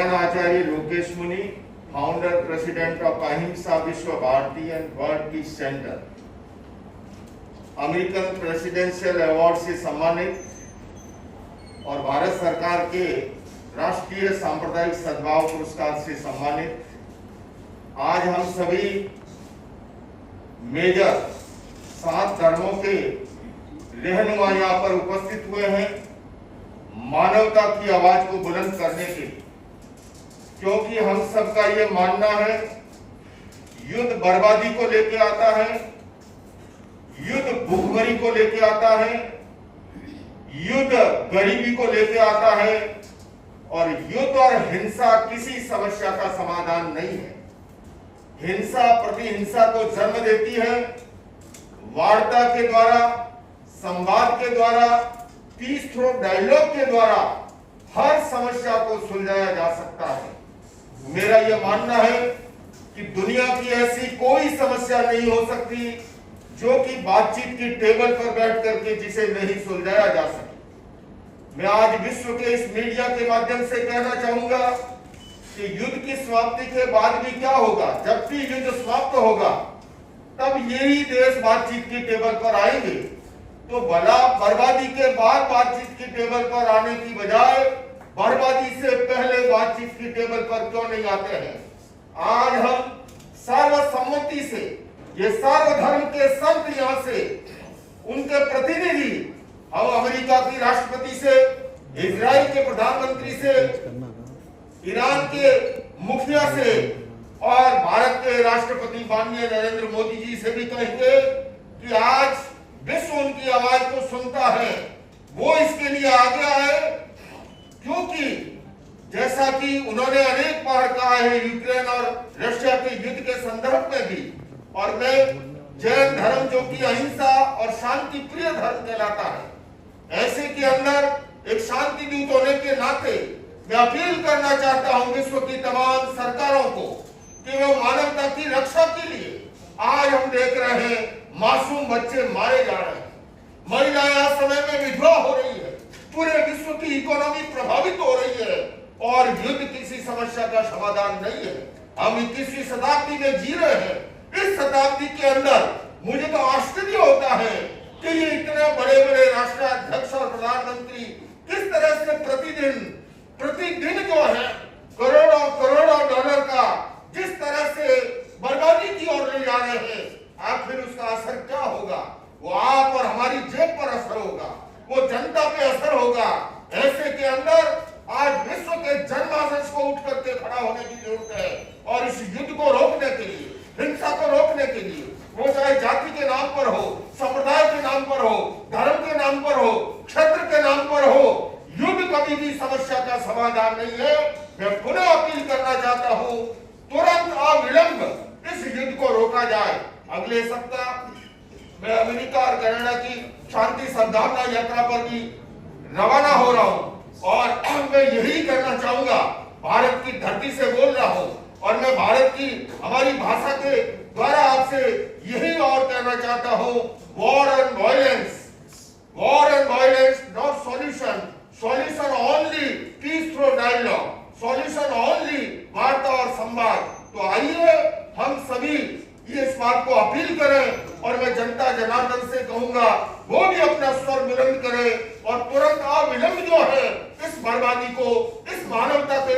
नारायण आचार्य लोकेश मुनि, founder president of Ahinsa Vishwa Bharati and world peace centre, American presidential award से सम्मानित और भारत सरकार के राष्ट्रीय सांप्रदायिक सद्भाव पुरस्कार से सम्मानित आज हम सभी मेजर 7 धर्मों के रहनुमा यहाँ पर उपस्थित हुए हैं मानवता की आवाज को बुलंद करने के, क्योंकि हम सबका ये मानना है युद्ध बर्बादी को लेके आता है, युद्ध भूखमरी को लेके आता है, युद्ध गरीबी को लेके आता है और युद्ध और हिंसा किसी समस्या का समाधान नहीं है। हिंसा प्रति हिंसा को जन्म देती है। वार्ता के द्वारा, संवाद के द्वारा, पीस थ्रू डायलॉग के द्वारा हर समस्या को सुलझाया जा सकता है। मेरा यह मानना है कि दुनिया की ऐसी कोई समस्या नहीं हो सकती जो कि बातचीत की टेबल पर बैठ करके जिसे नहीं सुलझाया जा सके। मैं आज विश्व के इस मीडिया के माध्यम से कहना चाहूंगा कि युद्ध की समाप्ति के बाद भी क्या होगा। जब भी युद्ध समाप्त होगा तब यही देश बातचीत की टेबल पर आएंगे। तो भला बर्बादी के बाद बातचीत की टेबल पर आने की बजाय बर्बादी से पहले बातचीत की टेबल पर क्यों नहीं आते हैं। आज हम सर्वसम्मति से, ये सर्वधर्म के संत यहाँ से, उनके प्रतिनिधि, हम अमेरिका की राष्ट्रपति से, इजराइल के प्रधानमंत्री से, ईरान के मुखिया से और भारत के राष्ट्रपति माननीय नरेंद्र मोदी जी से भी कहेंगे कि आज विश्व उनकी आवाज को सुनता है, वो इसके लिए आगे आए, क्योंकि जैसा कि उन्होंने अनेक बार कहा है यूक्रेन और रशिया के युद्ध के संदर्भ में भी, और मैं जैन धर्म जो कि अहिंसा और शांति प्रिय धर्म कहलाता है, ऐसे के अंदर एक शांति दूत होने के नाते मैं अपील करना चाहता हूं विश्व की तमाम सरकारों को कि वो मानवता की रक्षा के लिए, आज हम देख रहे हैं मासूम बच्चे मारे जा रहे हैं, महिलाएं आज समय में विधवा हो रही है, पूरे विश्व की इकोनॉमी प्रभावित हो रही है और युद्ध किसी समस्या का समाधान नहीं है। हम 21वीं शताब्दी में जी रहे हैं। इस शताब्दी के अंदर मुझे तो आश्चर्य होता है कि ये इतने बड़े बड़े राष्ट्राध्यक्ष और प्रधानमंत्री किस तरह से प्रतिदिन जो है करोड़ों करोड़ों डॉलर का जिस तरह से बर्बादी की ओर ले जा रहे हैं, आखिर उसका असर क्या होगा। वो आप और हमारी जेब पर असर होगा, वो जनता पे असर होगा। ऐसे के अंदर आज विश्व के जनमानस को उठ करके खड़ा होने की जरूरत है और इस युद्ध को रोकने के लिए, हिंसा को रोकने के लिए, वो चाहे जाति के नाम पर हो, संप्रदाय के नाम पर हो, धर्म के नाम पर हो, क्षेत्र के नाम पर हो, युद्ध कभी भी समस्या का समाधान नहीं है। मैं पुनः अपील करना चाहता हूं तुरंत अविलंब इस युद्ध को रोका जाए। अगले सप्ताह मैं अमेरिका और कनाडा की शांति सद्भावना यात्रा पर भी रवाना हो रहा हूं और मैं यही करना चाहूंगा, भारत की धरती से बोल रहा हूं और मैं भारत की हमारी भाषा के द्वारा आपसे यही और कहना चाहता हूं, war and violence not solution, solution only peace through dialogue, solution only वार्ता और संवाद। तो आइए हम सभी ये इस बात को अपील करें और मैं जनता जनार्दन से कहूंगा वो भी अपना स्वर बुलंद करे और तुरंत अविलंब जो है इस बर्बादी को, इस मानवता के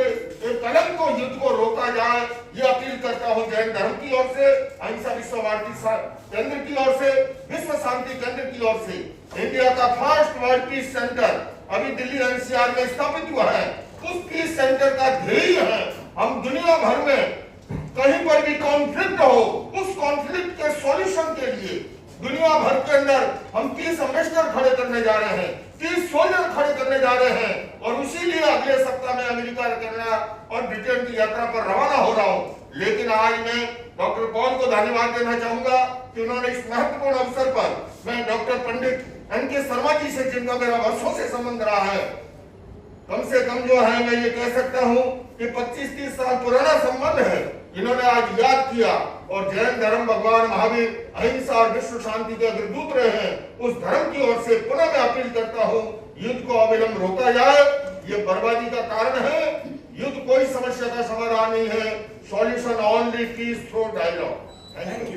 कलंक को, युद्ध को रोका जाए। ये अपील करता हूं जैन धर्म की ओर से, अहिंसा विश्व भारती केंद्र की ओर से, विश्व शांति केंद्र की ओर से। इंडिया का फर्स्ट वर्ल्ड पीस सेंटर अभी दिल्ली एनसीआर में स्थापित हुआ है। उस पीस सेंटर का ध्येय है हम दुनिया भर में कहीं पर भी कॉन्फ्लिक्ट हो, उस कॉन्फ्लिक्ट के सॉल्यूशन के लिए दुनिया भर के अंदर हम पीस एम्बेसडर खड़े करने जा रहे हैं, पीस सोल्जर खड़े करने जा रहे हैं और इसीलिए अगले सप्ताह में अमेरिका, कनाडा और ब्रिटेन की यात्रा पर रवाना हो रहा हूं। लेकिन आज मैं डॉक्टर पॉल को धन्यवाद देना चाहूंगा कि उन्होंने इस महत्वपूर्ण अवसर पर, मैं डॉक्टर पंडित एन.के. शर्मा जी से, जिनका मेरा वर्षों से संबंध रहा है, कम से कम जो है मैं ये कह सकता हूं कि 25-30 साल पुराना संबंध है, इन्होंने आज याद किया और जैन धर्म भगवान महावीर अहिंसा और विश्व शांति के अग्रदूत रहे हैं। उस धर्म की ओर से पुनः मैं अपील करता हूं युद्ध को अविलंब रोका जाए। ये बर्बादी का कारण है, युद्ध कोई समस्या का समाधान नहीं है, solution only peace through dialogue. Thank you.